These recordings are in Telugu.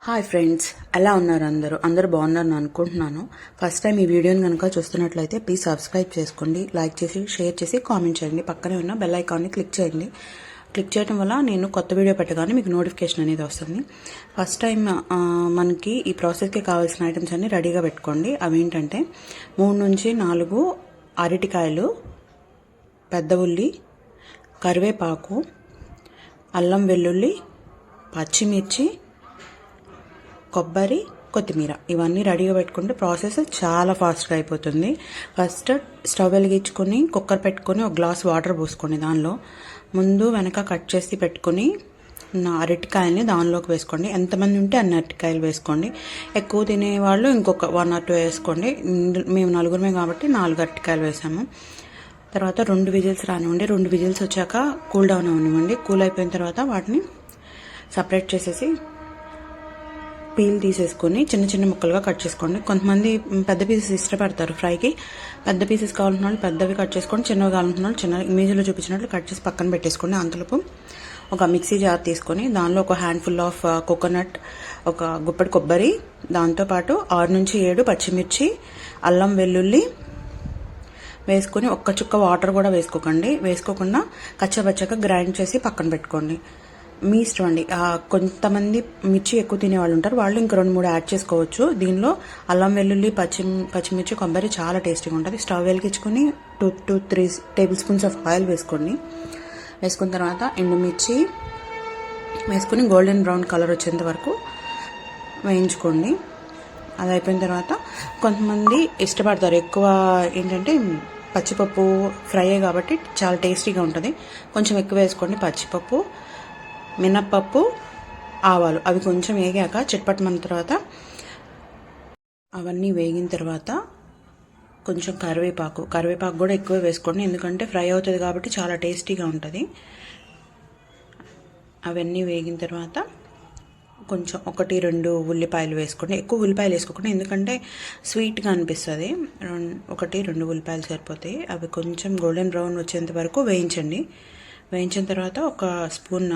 హాయ్ ఫ్రెండ్స్, ఎలా ఉన్నారు? అందరూ బాగున్నారని అనుకుంటున్నాను. ఫస్ట్ టైం ఈ వీడియోని కనుక చూస్తున్నట్లయితే ప్లీజ్ సబ్స్క్రైబ్ చేసుకోండి, లైక్ చేసి షేర్ చేసి కామెంట్ చేయండి. పక్కనే ఉన్న బెల్ ఐకాన్ని క్లిక్ చేయండి. క్లిక్ చేయడం వల్ల నేను కొత్త వీడియో పెట్టగానే మీకు నోటిఫికేషన్ అనేది వస్తుంది. ఫస్ట్ టైం మనకి ఈ ప్రాసెస్కి కావాల్సిన ఐటమ్స్ అన్ని రెడీగా పెట్టుకోండి. అవి ఏంటంటే 3 నుంచి 4 అరటికాయలు, పెద్ద ఉల్లి, కరివేపాకు, అల్లం వెల్లుల్లి, పచ్చిమిర్చి, కొబ్బరి, కొత్తిమీర ఇవన్నీ రెడీగా పెట్టుకుంటే ప్రాసెస్ చాలా ఫాస్ట్గా అయిపోతుంది. ఫస్ట్ స్టవ్ వెలిగించుకొని కుక్కర్ పెట్టుకొని ఒక గ్లాస్ వాటర్ పోసుకోండి. దానిలో ముందు వెనక కట్ చేసి పెట్టుకొని అరటికాయల్ని దానిలోకి వేసుకోండి. ఎంతమంది ఉంటే అన్ని అరటికాయలు వేసుకోండి. ఎక్కువ తినేవాళ్ళు ఇంకొక 1 or 2 వేసుకోండి. మేము 4 కాబట్టి 4 అరటికాయలు వేసాము. తర్వాత 2 విజిల్స్ రానివ్వండి. 2 విజిల్స్ వచ్చాక కూల్ డౌన్ అవనివ్వండి. కూల్ అయిపోయిన తర్వాత వాటిని సపరేట్ చేసేసి పీల్ తీసేసుకొని చిన్న చిన్న ముక్కలుగా కట్ చేసుకోండి. కొంతమంది పెద్ద పీసెస్ ఇష్టపడతారు ఫ్రైకి. పెద్ద పీసెస్ కావాలన్న వాళ్ళు పెద్దవి కట్ చేసుకోండి, చిన్నవి కావాలన్న వాళ్ళు చిన్న ఇమేజ్లో చూపించినట్లు కట్ చేసి పక్కన పెట్టేసుకోండి. అంతలోపు ఒక మిక్సీ జార్ తీసుకొని దానిలో ఒక హ్యాండ్ఫుల్ ఆఫ్ కోకోనట్, ఒక గుప్పెడు కొబ్బరి, దాంతోపాటు 6 నుంచి 7 పచ్చిమిర్చి, అల్లం వెల్లుల్లి వేసుకొని ఒక్క చుక్క వాటర్ కూడా వేసుకోకుండా కచ్చబచ్చగా గ్రైండ్ చేసి పక్కన పెట్టుకోండి. మీ ఇష్టం అండి. కొంతమంది మిర్చి ఎక్కువ తినేవాళ్ళు ఉంటారు, వాళ్ళు ఇంక 2-3 యాడ్ చేసుకోవచ్చు. దీనిలో అల్లం వెల్లుల్లి, పచ్చిమిర్చి, కొబ్బరి చాలా టేస్టీగా ఉంటుంది. స్టవ్ వెలిగించుకొని 2 to 3 table spoons of oil వేసుకోండి. వేసుకున్న తర్వాత ఎండుమిర్చి వేసుకుని గోల్డెన్ బ్రౌన్ కలర్ వచ్చేంత వరకు వేయించుకోండి. అది అయిపోయిన తర్వాత కొంతమంది ఇష్టపడతారు ఎక్కువ ఏంటంటే పచ్చిపప్పు ఫ్రై కాబట్టి చాలా టేస్టీగా ఉంటుంది. కొంచెం ఎక్కువ వేసుకోండి. పచ్చిపప్పు, మినప్పప్పు, ఆవాలు అవి కొంచెం వేగాక చిట్పట్టమన్న తర్వాత అవన్నీ వేగిన తర్వాత కొంచెం కరివేపాకు కూడా ఎక్కువ వేసుకోండి, ఎందుకంటే ఫ్రై అవుతుంది కాబట్టి చాలా టేస్టీగా ఉంటుంది. అవన్నీ వేగిన తర్వాత కొంచెం 1-2 ఉల్లిపాయలు వేసుకోండి. ఎక్కువ ఉల్లిపాయలు వేసుకోకుండా, ఎందుకంటే స్వీట్గా అనిపిస్తుంది. 1-2 ఉల్లిపాయలు సరిపోతాయి. అవి కొంచెం గోల్డెన్ బ్రౌన్ వచ్చేంత వరకు వేయించండి. వేయించిన తర్వాత 1 స్పూన్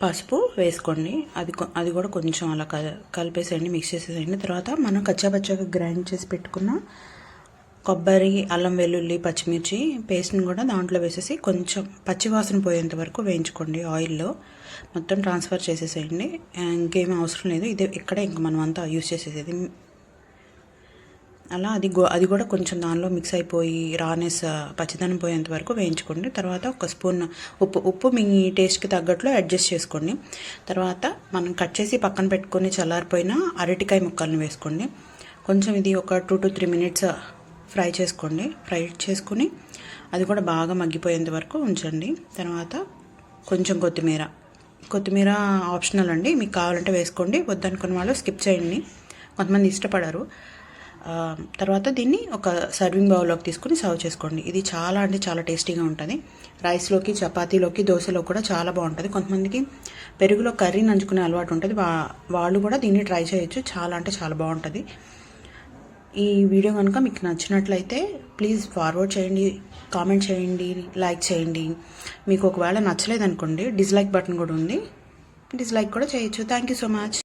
పసుపు వేసుకోండి. అది కూడా కొంచెం అలా కలిపేసేయండి, మిక్స్ చేసేసేయండి. తర్వాత మనం కచ్చాపచ్చాగా గ్రైండ్ చేసి పెట్టుకున్న కొబ్బరి, అల్లం వెల్లుల్లి, పచ్చిమిర్చి పేస్ట్ని కూడా దాంట్లో వేసేసి కొంచెం పచ్చివాసన పోయేంత వరకు వేయించుకోండి. ఆయిల్లో మొత్తం ట్రాన్స్ఫర్ చేసేసేయండి. ఇంకేమీ అవసరం లేదు. ఇక్కడే ఇంకా మనం అంతా యూజ్ చేసేసేది. అలా అది కూడా కొంచెం దానిలో మిక్స్ అయిపోయి రానెస్ పచ్చిదనం పోయేంత వరకు వేయించుకోండి. తర్వాత 1 స్పూన్ ఉప్పు మీ టేస్ట్కి తగ్గట్లు అడ్జస్ట్ చేసుకోండి. తర్వాత మనం కట్ చేసి పక్కన పెట్టుకొని చల్లారిపోయిన అరటికాయ ముక్కల్ని వేసుకోండి. కొంచెం ఇది ఒక 2 to 3 minutes ఫ్రై చేసుకొని అది కూడా బాగా మగ్గిపోయేంత వరకు ఉంచండి. తర్వాత కొంచెం కొత్తిమీర ఆప్షనల్ అండి, మీకు కావాలంటే వేసుకోండి, వద్దనుకున్న వాళ్ళు స్కిప్ చేయండి. కొంతమంది ఇష్టపడరు. తర్వాత దీన్ని ఒక సర్వింగ్ బౌల్లోకి తీసుకుని సర్వ్ చేసుకోండి. ఇది చాలా టేస్టీగా ఉంటుంది. రైస్లోకి, చపాతీలోకి, దోశలో కూడా చాలా బాగుంటుంది. కొంతమందికి పెరుగులో కర్రీ నంచుకునే అలవాటు ఉంటుంది, వాళ్ళు కూడా దీన్ని ట్రై చేయొచ్చు. చాలా బాగుంటుంది. ఈ వీడియో కనుక మీకు నచ్చినట్లయితే ప్లీజ్ ఫార్వర్డ్ చేయండి, కామెంట్ చేయండి, లైక్ చేయండి. మీకు ఒకవేళ నచ్చలేదనుకోండి డిస్లైక్ బటన్ కూడా ఉంది, డిస్లైక్ కూడా చేయొచ్చు. Thank you so much.